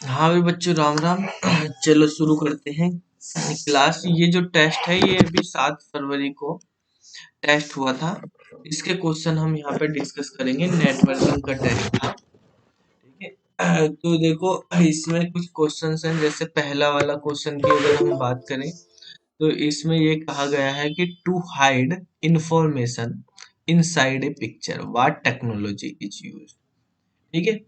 हाँ भाई बच्चों, राम राम। चलो शुरू करते हैं क्लास। ये जो टेस्ट है ये अभी 7 फरवरी को टेस्ट हुआ था। इसके क्वेश्चन हम यहाँ पे डिस्कस करेंगे। नेटवर्किंग का टेस्ट था, ठीक है। तो देखो, इसमें कुछ क्वेश्चंस हैं। जैसे पहला वाला क्वेश्चन की अगर हम बात करें तो इसमें ये कहा गया है कि to hide information inside a picture what technology is use, ठीक है।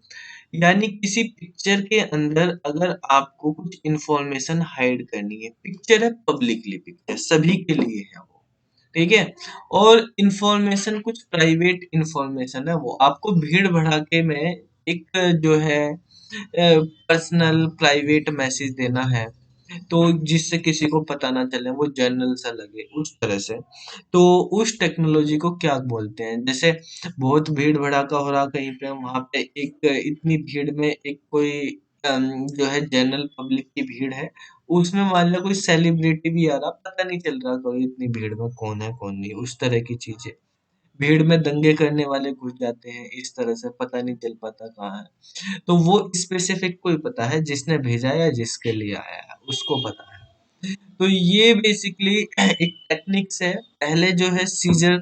यानी किसी पिक्चर के अंदर अगर आपको कुछ इंफॉर्मेशन हाइड करनी है, पिक्चर है पब्लिकली, पिक्चर सभी के लिए है वो, ठीक है। और इंफॉर्मेशन कुछ प्राइवेट इंफॉर्मेशन है, वो आपको भीड़ भड़ाके में एक जो है पर्सनल प्राइवेट मैसेज देना है, तो जिससे किसी को पता ना चले, वो जर्नल सा लगे उस तरह से। तो उस टेक्नोलॉजी को क्या बोलते हैं? जैसे बहुत भीड़ भड़ाका हो रहा कहीं पे, वहां पे एक इतनी भीड़ में एक कोई जो है जनरल पब्लिक की भीड़ है, उसमें मान लो कोई सेलिब्रिटी भी आ रहा, पता नहीं चल रहा कोई इतनी भीड़ में कौन है कौन नहीं, उस तरह की चीजें। भीड़ में दंगे करने वाले घुस जाते हैं, इस तरह से पता नहीं चल पाता कहाँ है। तो वो स्पेसिफिक को ही पता है, जिसने भेजा या जिसके लिए आया है उसको पता है। तो ये बेसिकली एक टेक्निक्स है। पहले जो है सीजर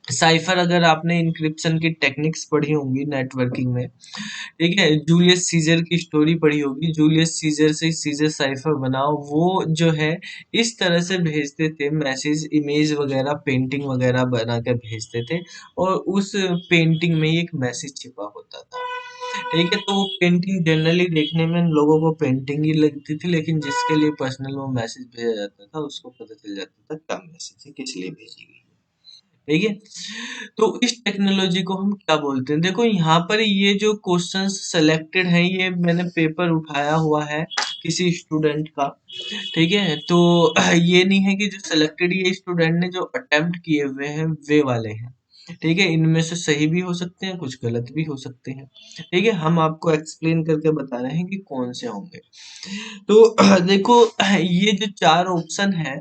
साइफर, अगर आपने इंक्रिप्शन की टेक्निक्स पढ़ी होंगी नेटवर्किंग में, ठीक है, जूलियस सीजर की स्टोरी पढ़ी होगी, जूलियस सीजर से सीजर साइफर बनाओ, वो जो है इस तरह से भेजते थे मैसेज, इमेज वगैरह पेंटिंग वगैरह बना कर भेजते थे, और उस पेंटिंग में एक मैसेज छिपा होता था, ठीक है। तो वो पेंटिंग जनरली देखने में लोगों को पेंटिंग ही लगती थी, लेकिन जिसके लिए पर्सनल वो मैसेज भेजा जाता था उसको पता चल जाता था क्या मैसेज है, किस लिए भेजी गई, ठीक है। तो इस टेक्नोलॉजी को हम क्या बोलते हैं? देखो यहाँ पर ये जो क्वेश्चंस सेलेक्टेड हैं, ये मैंने पेपर उठाया हुआ है किसी स्टूडेंट का, ठीक है। तो ये नहीं है कि जो सिलेक्टेड ये स्टूडेंट ने जो अटेम्प्ट किए हुए हैं वे वाले हैं, ठीक है। इनमें से सही भी हो सकते हैं, कुछ गलत भी हो सकते हैं, ठीक है। हम आपको एक्सप्लेन करके बता रहे हैं कि कौन से होंगे। तो देखो, ये जो 4 ऑप्शन है,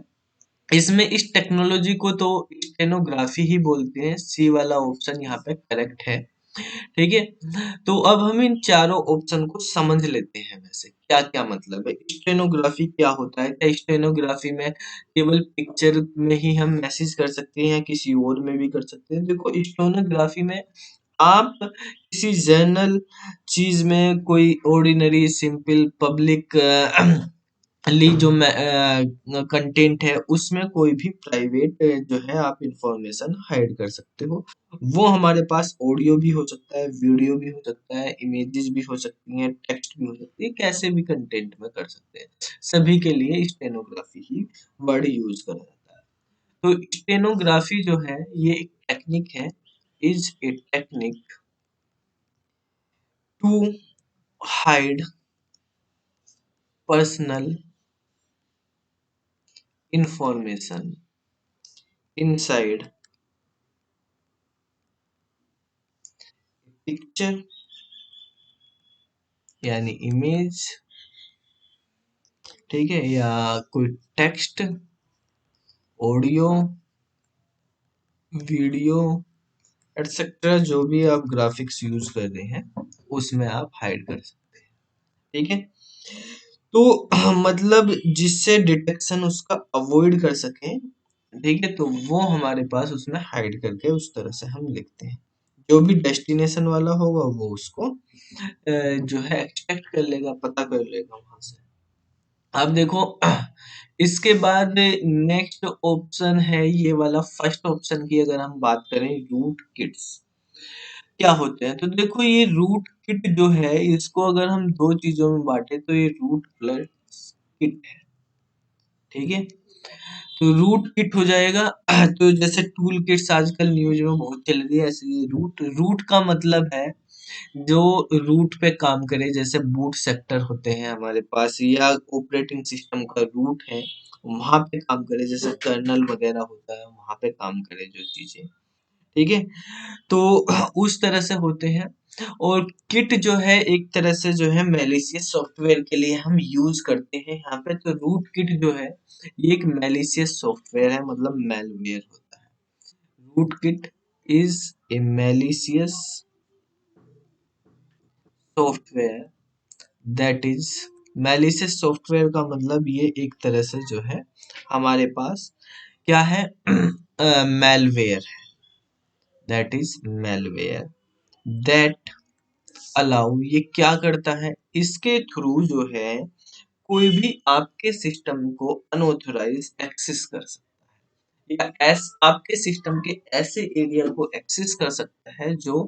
इसमें इस टेक्नोलॉजी को तो स्टेनोग्राफी ही बोलते हैं। सी वाला ऑप्शन यहाँ पे करेक्ट है, ठीक है। तो अब हम इन चारों ऑप्शन को समझ लेते हैं, वैसे क्या क्या मतलब है। स्टेनोग्राफी क्या होता है? क्या स्टेनोग्राफी में केवल पिक्चर में ही हम मैसेज कर सकते हैं या किसी और में भी कर सकते हैं? देखो, स्टेनोग्राफी में आप किसी जर्नल चीज में कोई ऑर्डिनरी सिंपल पब्लिक ली जो कंटेंट है, उसमें कोई भी प्राइवेट जो है आप इंफॉर्मेशन हाइड कर सकते हो। वो हमारे पास ऑडियो भी हो सकता है, वीडियो भी हो सकता है, इमेजेस भी हो सकती हैं, टेक्स्ट भी हो सकती है, कैसे भी कंटेंट में कर सकते हैं। सभी के लिए स्टेनोग्राफी ही वर्ड यूज करा जाता है। तो स्टेनोग्राफी जो है ये एक टेक्निक है, is a technique to hide personal information inside picture, यानी इमेज, ठीक है, या कोई टेक्स्ट, ऑडियो, वीडियो, एटसेट्रा, जो भी आप ग्राफिक्स यूज कर रहे हैं उसमें आप हाइड कर सकते हैं, ठीक है। तो मतलब जिससे डिटेक्शन उसका अवॉइड कर सकें, ठीक है, तो वो हमारे पास उसमें हाइड करके उस तरह से हम लिखते हैं। जो भी डेस्टिनेशन वाला होगा वो उसको जो है एक्सपेक्ट कर लेगा, पता कर लेगा वहां से। अब देखो, इसके बाद नेक्स्ट ऑप्शन है ये वाला, फर्स्ट ऑप्शन की अगर हम बात करें, रूट किट्स क्या होते हैं? तो देखो, ये रूट किट जो है, इसको अगर हम दो चीजों में बांटे तो ये रूट प्लस किट है, ठीक है। तो रूट किट हो जाएगा। तो जैसे टूल किट्स आजकल न्यूज में बहुत चल रही है, ऐसे ये रूट रूट का मतलब है जो रूट पे काम करे। जैसे बूट सेक्टर होते हैं हमारे पास, या ऑपरेटिंग सिस्टम का रूट है, वहां पे काम करे। जैसे कर्नल वगैरह होता है, वहां पे काम करे जो चीजें, ठीक है। तो उस तरह से होते हैं। और किट जो है एक तरह से जो है मैलिशियस सॉफ्टवेयर के लिए हम यूज करते हैं यहाँ पे। तो रूट किट जो है ये एक मैलिशियस सॉफ्टवेयर है, मतलब मैलवेयर होता है। Rootkit is a malicious software that is malicious software का मतलब ये एक तरह से जो है हमारे पास क्या है मैलवेयर है, that is malware that allow, ये क्या करता है, इसके थ्रू जो है कोई भी आपके सिस्टम को अनऑथराइज एक्सेस कर सकता है या आपके सिस्टम के ऐसे एरिया को एक्सेस कर सकता है जो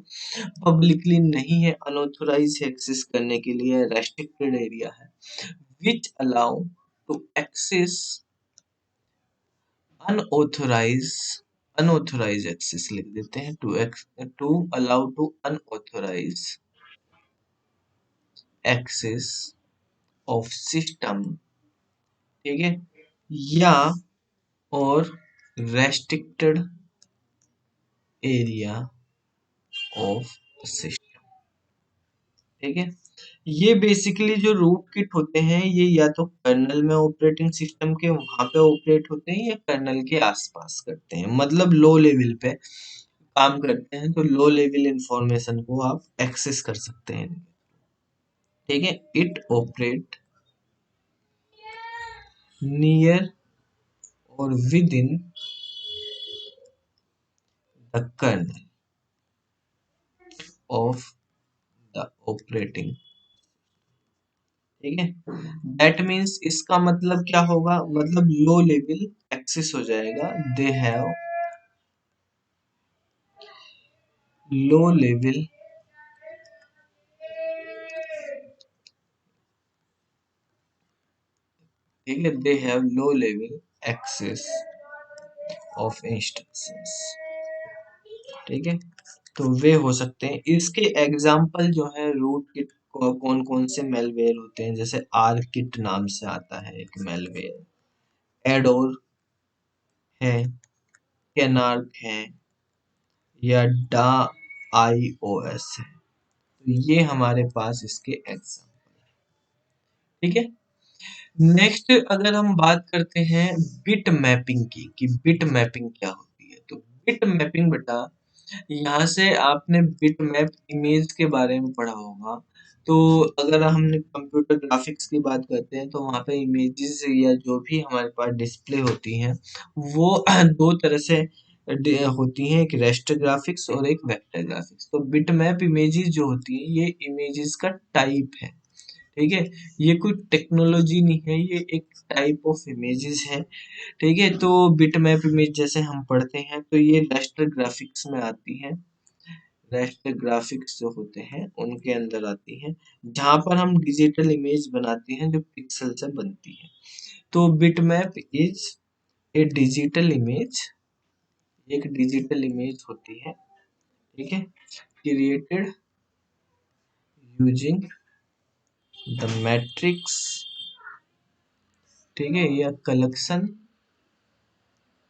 पब्लिकली नहीं है, अनऑथराइज एक्सेस करने के लिए रेस्ट्रिक्टेड एरिया है, which allow to access unauthorise unauthorise access लिख देते हैं, to allow to unauthorise access of system, ठीक है, या और रेस्ट्रिक्टेड एरिया ऑफ सिस्टम, ठीक है। ये बेसिकली जो रूट किट होते हैं ये या तो कर्नल में ऑपरेटिंग सिस्टम के वहां पे ऑपरेट होते हैं या कर्नल के आसपास करते हैं, मतलब लो लेवल पे काम करते हैं, तो लो लेवल इंफॉर्मेशन को आप एक्सेस कर सकते हैं, ठीक है। इट ऑपरेट नियर और within the kernel of the operating, ठीक है। दैट मीन्स इसका मतलब क्या होगा, मतलब लो लेवल एक्सेस हो जाएगा, दे हैव लो लेवल ठीक है, they have low level access of instructions, ठीक है। तो वे हो सकते हैं, इसके एग्जाम्पल जो है रूट किट कौन कौन से मेलवेयर होते हैं, जैसे आर किट नाम से आता है एक मेलवेयर, एडोर है, कैनार्क है, या डा आईओएस है, तो ये हमारे पास इसके एग्जाम्पल, ठीक है। नेक्स्ट अगर हम बात करते हैं बिट मैपिंग की, कि बिट मैपिंग क्या होती है, तो बिट मैपिंग बेटा, यहाँ से आपने बिट मैप इमेज के बारे में पढ़ा होगा, तो अगर हमने कंप्यूटर ग्राफिक्स की बात करते हैं तो वहाँ पे इमेजेस या जो भी हमारे पास डिस्प्ले होती हैं वो दो तरह से होती हैं, एक रेस्टर ग्राफिक्स और एक वेक्टर ग्राफिक्स। तो बिट मैप इमेजेस जो होती है ये इमेजेस का टाइप है, ठीक है, ये कोई टेक्नोलॉजी नहीं है, ये एक टाइप ऑफ इमेजेस है, ठीक है। तो बिटमैप इमेज जैसे हम पढ़ते हैं तो ये रास्टर ग्राफिक्स में आती है, रास्टर ग्राफिक्स जो होते हैं उनके अंदर आती है, जहाँ पर हम डिजिटल इमेज बनाते हैं जो पिक्सल से बनती है। तो bitmap is a digital image, एक डिजिटल इमेज होती है, ठीक है, क्रिएटेड यूजिंग द मैट्रिक्स, ठीक है, या कलेक्शन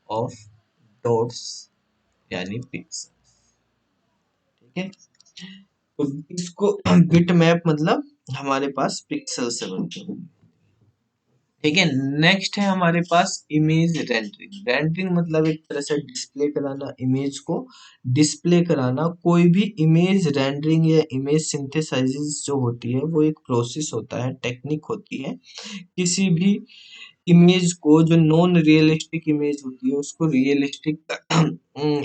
ऑफ डॉट्स यानी पिक्सल, ठीक है। तो इसको बिट मैप मतलब हमारे पास पिक्सल से बनते हैं, ठीक है। नेक्स्ट है हमारे पास इमेज रेंडरिंग, रेंडरिंग मतलब एक तरह से डिस्प्ले कराना, इमेज को डिस्प्ले कराना, कोई भी इमेज रेंडरिंग या इमेज सिंथेसाइजिस जो होती है वो एक प्रोसेस होता है, टेक्निक होती है, किसी भी इमेज को जो नॉन रियलिस्टिक इमेज होती है उसको रियलिस्टिक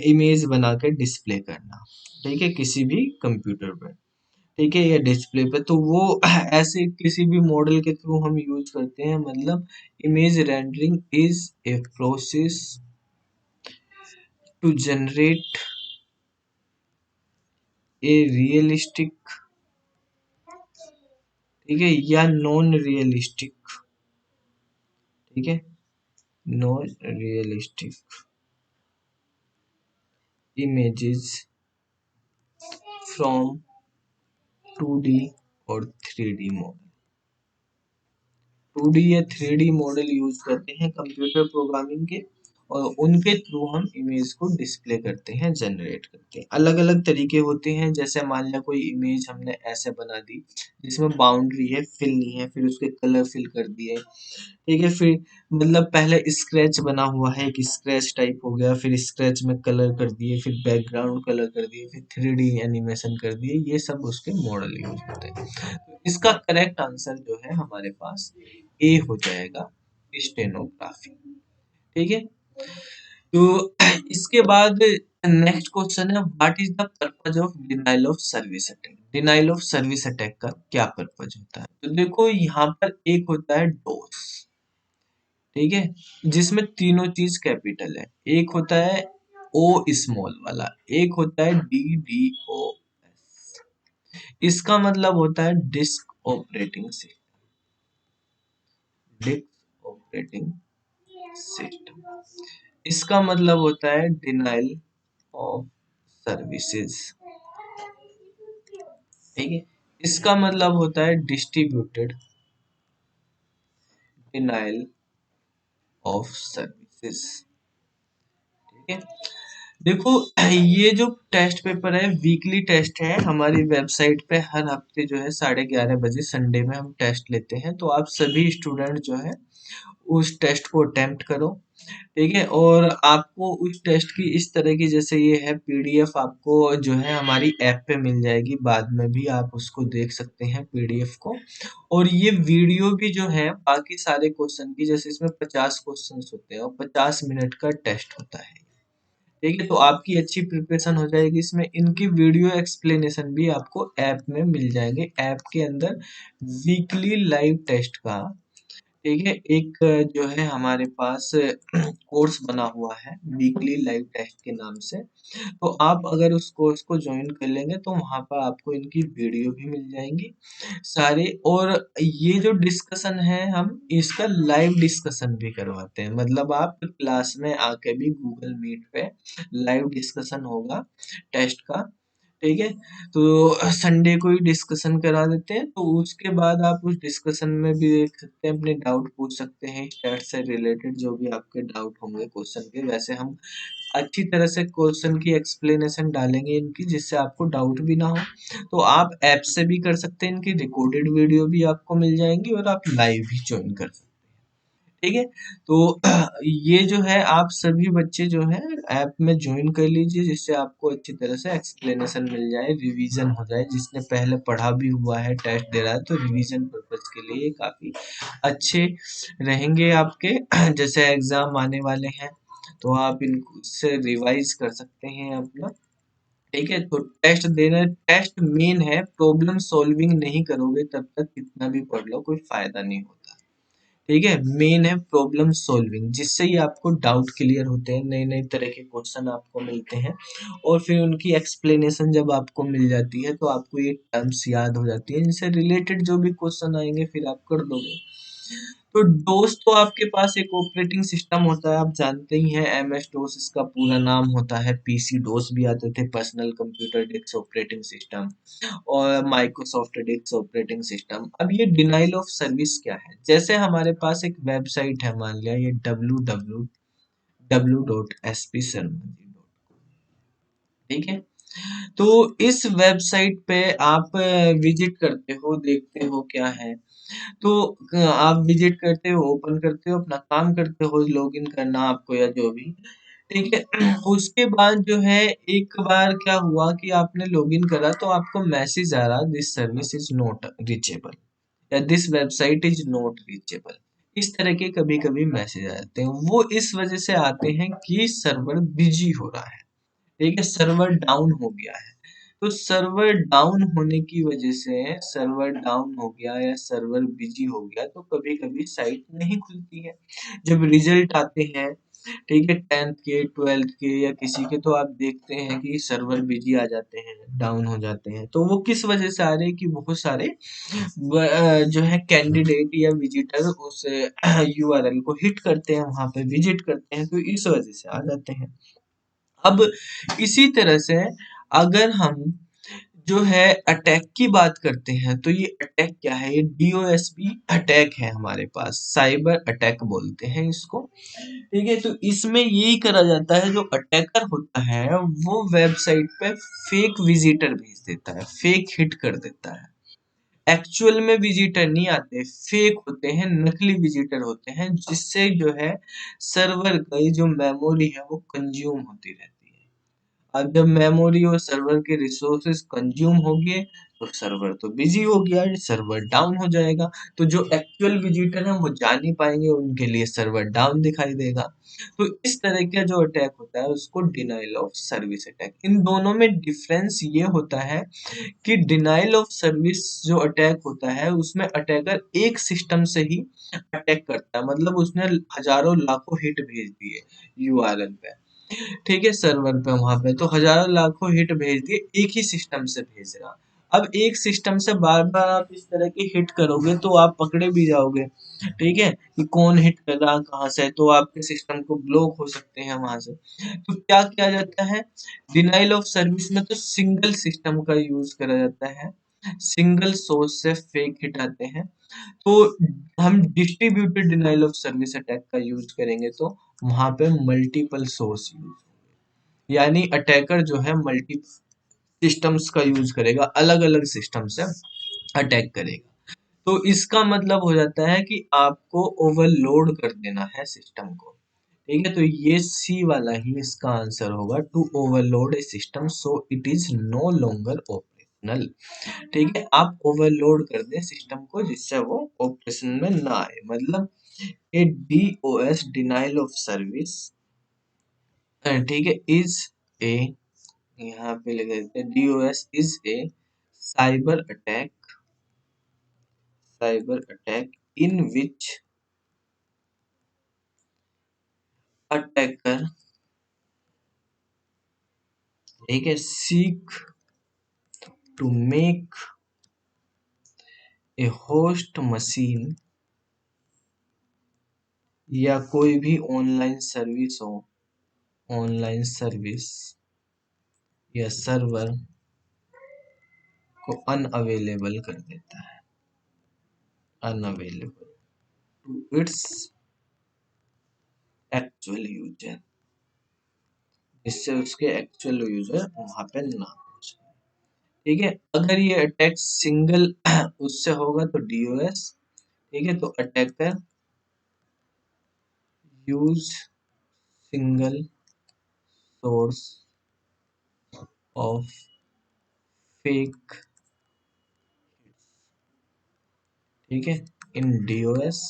इमेज बना के डिस्प्ले करना, ठीक है, किसी भी कंप्यूटर पे, ठीक है, या डिस्प्ले पे, तो वो ऐसे किसी भी मॉडल के थ्रू हम यूज करते हैं, मतलब image rendering is a process to generate a realistic, ठीक है, या नॉन रियलिस्टिक, ठीक है, non realistic images from 2D और 3D मॉडल, 2D या 3D मॉडल यूज करते हैं कंप्यूटर प्रोग्रामिंग के, और उनके थ्रू हम इमेज को डिस्प्ले करते हैं, जनरेट करते हैं। अलग अलग तरीके होते हैं, जैसे मान लिया कोई इमेज हमने ऐसे बना दी जिसमें बाउंड्री है, फिल नहीं है, फिर उसके कलर फिल कर दिए, ठीक है। फिर मतलब पहले स्क्रैच बना हुआ है, एक स्क्रैच टाइप हो गया, फिर स्क्रैच में कलर कर दिए, फिर बैकग्राउंड कलर कर दिए, फिर 3D एनिमेशन कर दिए, ये सब उसके मॉडल यूज होते हैं। तो इसका करेक्ट आंसर जो है हमारे पास ए हो जाएगा, स्टेनोग्राफी, ठीक है। तो इसके बाद नेक्स्ट क्वेश्चन है, what is the purpose of denial of service attack. Denial of service attack का क्या पर्पज होता है? तो देखो यहाँ पर एक होता है डोस, ठीक है, जिसमें तीनों चीज कैपिटल है। एक होता है ओ स्मॉल वाला, एक होता है डी डी ओ एस, इसका मतलब होता है disk operating system, disk operating system. इसका मतलब होता है डिनाइल ऑफ सर्विसेज, ठीक है। इसका मतलब होता है डिस्ट्रीब्यूटेड डिनाइल ऑफ सर्विसेज, ठीक है। देखो ये जो टेस्ट पेपर है वीकली टेस्ट है, हमारी वेबसाइट पे हर हफ्ते जो है 11:30 बजे संडे में हम टेस्ट लेते हैं। तो आप सभी स्टूडेंट जो है उस टेस्ट को अटेम्प्ट करो, ठीक है। और आपको उस टेस्ट की इस तरह की, जैसे ये है पीडीएफ, आपको जो है हमारी ऐप पे मिल जाएगी, बाद में भी आप उसको देख सकते हैं पीडीएफ को। और ये वीडियो भी जो है बाकी सारे क्वेश्चन की, जैसे इसमें 50 क्वेश्चन होते हैं और 50 मिनट का टेस्ट होता है, ठीक है। तो आपकी अच्छी प्रिपरेशन हो जाएगी इसमें। इनकी वीडियो एक्सप्लेनेशन भी आपको ऐप में मिल जाएंगे, ऐप के अंदर वीकली लाइव टेस्ट का, ठीक है, एक जो है हमारे पास कोर्स बना हुआ है वीकली लाइव टेस्ट के नाम से। तो आप अगर उस कोर्स को ज्वाइन कर लेंगे तो वहां पर आपको इनकी वीडियो भी मिल जाएंगी सारे। और ये जो डिस्कशन है हम इसका लाइव डिस्कशन भी करवाते हैं, मतलब आप क्लास में आके भी गूगल मीट पे लाइव डिस्कशन होगा टेस्ट का, ठीक है। तो संडे को ही डिस्कशन करा देते हैं, तो उसके बाद आप उस डिस्कशन में भी देख सकते हैं, अपने डाउट पूछ सकते हैं स्टैट से रिलेटेड, जो भी आपके डाउट होंगे क्वेश्चन के। वैसे हम अच्छी तरह से क्वेश्चन की एक्सप्लेनेशन डालेंगे इनकी, जिससे आपको डाउट भी ना हो। तो आप ऐप से भी कर सकते हैं, इनकी रिकॉर्डेड वीडियो भी आपको मिल जाएंगी और आप लाइव भी ज्वाइन कर सकते हैं, ठीक है। तो ये जो है आप सभी बच्चे जो है ऐप में ज्वाइन कर लीजिए, जिससे आपको अच्छी तरह से एक्सप्लेनेशन मिल जाए, रिवीजन हो जाए। जिसने पहले पढ़ा भी हुआ है, टेस्ट दे रहा है, तो रिवीजन पर्पज के लिए काफी अच्छे रहेंगे आपके जैसे एग्जाम आने वाले हैं, तो आप इनसे रिवाइज कर सकते हैं अपना, ठीक है। तो टेस्ट देना, टेस्ट मेन है, प्रॉब्लम सॉल्विंग नहीं करोगे तब तक कितना भी पढ़ लो कोई फायदा नहीं होता, ठीक है। मेन है प्रॉब्लम सॉल्विंग, जिससे ही आपको डाउट क्लियर होते हैं, नए नए तरह के क्वेश्चन आपको मिलते हैं, और फिर उनकी एक्सप्लेनेशन जब आपको मिल जाती है तो आपको ये टर्म्स याद हो जाती है, इनसे रिलेटेड जो भी क्वेश्चन आएंगे फिर आप कर दोगे। तो डोस तो आपके पास एक ऑपरेटिंग सिस्टम होता है, आप जानते ही हैं, एमएस डोस इसका पूरा नाम होता है। पीसी डोस भी आते थे, personal computer desk operating system, और माइक्रोसॉफ्ट डेस्क ऑपरेटिंग सिस्टम। अब ये डिनाइल ऑफ सर्विस क्या है? जैसे हमारे पास एक वेबसाइट है, मान लिया ये www.spservergy, ठीक है। तो इस वेबसाइट पे आप विजिट करते हो, देखते हो क्या है, तो आप विजिट करते हो, ओपन करते हो, अपना काम करते हो, लॉगिन करना आपको या जो भी, ठीक है। उसके बाद जो है एक बार क्या हुआ कि आपने लॉगिन करा तो आपको मैसेज आ रहा, this service is not reachable, या this website is not reachable. इस तरह के कभी कभी मैसेज आ जाते हैं, वो इस वजह से आते हैं कि सर्वर बिजी हो रहा है, ठीक है, सर्वर डाउन हो गया है। तो सर्वर डाउन होने की वजह से, सर्वर डाउन हो गया या सर्वर बिजी हो गया, तो कभी कभी साइट नहीं खुलती है। जब रिजल्ट आते हैं, ठीक है, 10th के 12th के या किसी के, तो आप देखते हैं कि सर्वर बिजी आ जाते हैं, डाउन हो जाते हैं। तो वो किस वजह से आ रहे हैं कि बहुत सारे जो है कैंडिडेट या विजिटर उस यूआरएल को हिट करते हैं, वहां पे विजिट करते हैं, तो इस वजह से आ जाते हैं। अब इसी तरह से अगर हम जो है अटैक की बात करते हैं, तो ये अटैक क्या है, ये डीओएसपी अटैक है हमारे पास, साइबर अटैक बोलते हैं इसको। ठीक है, तो इसमें यही करा जाता है, जो अटैकर होता है वो वेबसाइट पे फेक विजिटर भेज देता है, फेक हिट कर देता है। एक्चुअल में विजिटर नहीं आते, फेक होते हैं, नकली विजिटर होते हैं, जिससे जो है सर्वर की जो मेमोरी है वो कंज्यूम होती रहती है। अब जब मेमोरी और सर्वर के रिसोर्सेज कंज्यूम हो गए तो सर्वर तो बिजी हो गया, सर्वर डाउन हो जाएगा। तो जो एक्चुअल विजिटर है वो जा नहीं पाएंगे, उनके लिए सर्वर डाउन दिखाई देगा। तो इस तरह का जो अटैक होता है उसको डिनाइल ऑफ सर्विस अटैक। इन दोनों में डिफरेंस ये होता है कि डिनाइल ऑफ सर्विस जो अटैक होता है उसमें अटैकर एक सिस्टम से ही अटैक करता है, मतलब उसने हजारों लाखों हिट भेज दिए यूआरएल पे, ठीक है, सर्वर पे, वहां पे तो हजारों लाखों हिट भेज दिए, एक ही सिस्टम से भेज रहा। अब एक सिस्टम से बार बार आप इस तरह के हिट करोगे तो आप पकड़े भी जाओगे, ठीक है, कि कौन हिट कर रहा कहाँ से, तो आपके सिस्टम को ब्लॉक हो सकते हैं वहां से। तो क्या किया जाता है, डिनाइल ऑफ सर्विस में तो सिंगल सिस्टम का यूज करा जाता है, सिंगल सोर्स से फेक हिट आते हैं। तो हम distributed denial of service attack का यूज करेंगे तो वहां पे मल्टीपल सोर्स यूज, यानी अटैकर जो है मल्टी सिस्टम्स का यूज करेगा, अलग अलग सिस्टम से अटैक करेगा। तो इसका मतलब हो जाता है कि आपको ओवरलोड कर देना है सिस्टम को, ठीक है, तो ये सी वाला ही इसका आंसर होगा, to overload a system so it is no longer operational. ठीक है, आप ओवरलोड कर दें सिस्टम को जिससे वो ऑपरेशन में ना आए, मतलब a DOS denial of service, ठीक है, इज ए, यहाँ पे लिख देते हैं DOS is a cyber attack, cyber attack in which attacker, ठीक है, seek to make a host machine या कोई भी ऑनलाइन सर्विस हो, ऑनलाइन सर्विस या सर्वर को अनअवेलेबल कर देता है, unavailable to its actual user, जिससे उसके एक्चुअल यूजर वहां पे ना पहुंच पाए। ठीक है, अगर ये अटैक सिंगल उससे होगा तो डीओएस, ठीक है, तो attacker use single source of fake, ठीक है, इन डीओएस,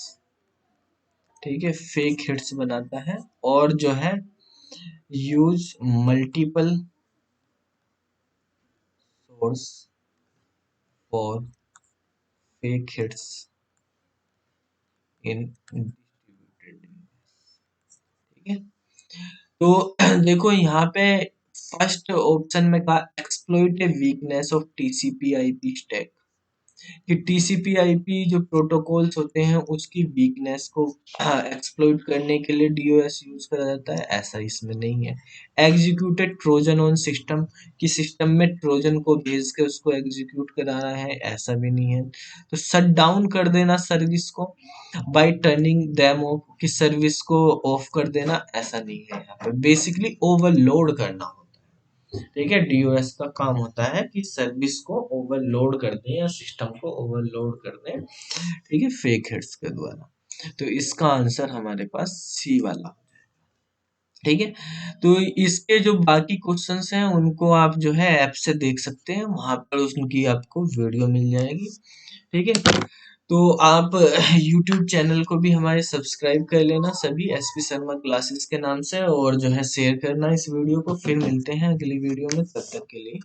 ठीक है, फेक हिट्स बनाता है, और जो है use multiple source for fake hits in distributed, ठीक है। तो देखो यहाँ पे फर्स्ट ऑप्शन में कहा exploit a weakness of TCP IP stack, कि टीसीपी आईपी जो प्रोटोकॉल्स होते हैं उसकी वीकनेस को एक्सप्लॉइट करने के लिए डीओएस यूज करा जाता है, ऐसा इसमें नहीं है। एग्जीक्यूटेड ट्रोजन ऑन सिस्टम, कि सिस्टम में ट्रोजन को भेज के उसको एग्जीक्यूट कराना है, ऐसा भी नहीं है। तो शट डाउन कर देना सर्विस को बाय टर्निंग देम ऑफ, कि सर्विस को ऑफ कर देना, ऐसा नहीं है। यहाँ पे बेसिकली ओवरलोड करना होता है, ठीक है, डीओएस का काम होता है कि सर्विस को ओवरलोड कर दें या सिस्टम को ओवरलोड कर दें, ठीक है, फेक हेड्स के द्वारा। तो इसका आंसर हमारे पास सी वाला, ठीक है। तो इसके जो बाकी क्वेश्चंस हैं उनको आप जो है ऐप से देख सकते हैं, वहां पर उनकी आपको वीडियो मिल जाएगी, ठीक है। तो आप यूट्यूब चैनल को भी हमारे सब्सक्राइब कर लेना सभी, एसपी शर्मा क्लासेस के नाम से, और जो है शेयर करना इस वीडियो को। फिर मिलते हैं अगली वीडियो में, तब तक के लिए।